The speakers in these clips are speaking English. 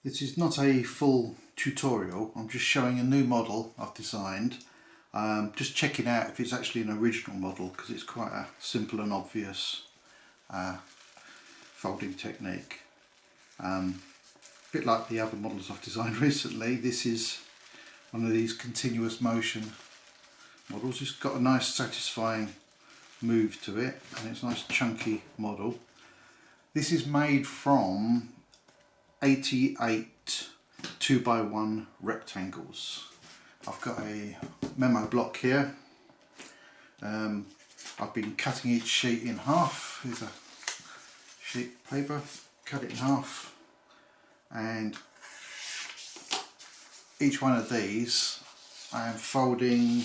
This is not a full tutorial, I'm just showing a new model I've designed. Just checking out if it's actually an original model, because it's quite a simple and obvious folding technique. A bit like the other models I've designed recently, this is one of these continuous motion models. It's got a nice satisfying move to it, and it's a nice chunky model. This is made from 88 2x1 rectangles. I've got a memo block here. I've been cutting each sheet in half. Here's a sheet of paper, cut it in half, and each one of these I am folding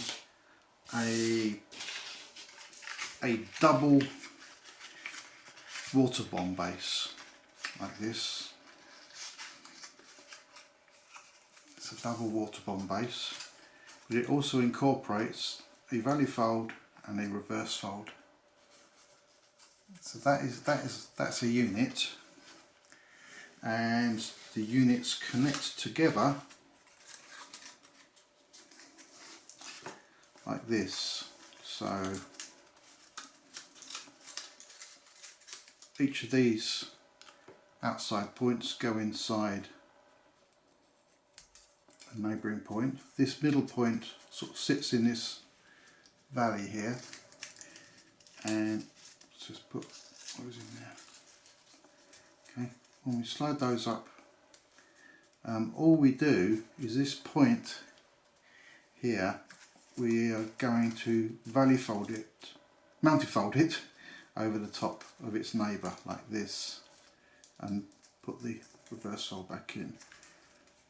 a double water bomb base like this. It's a double water bomb base, but it also incorporates a valley fold and a reverse fold. So that's a unit, and the units connect together like this. So each of these outside points go inside a neighbouring point. This middle point sort of sits in this valley here, and let's just put what is in there. Okay, when we slide those up, all we do is this point here, we are going to valley fold it, multi-fold it over the top of its neighbour like this, and put the reverse fold back in.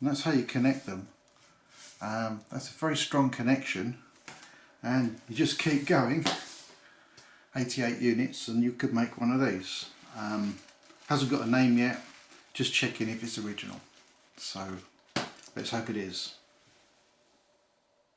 And that's how you connect them. That's a very strong connection, and you just keep going. 88 units and you could make one of these. Hasn't got a name yet, just checking if it's original. So let's hope it is.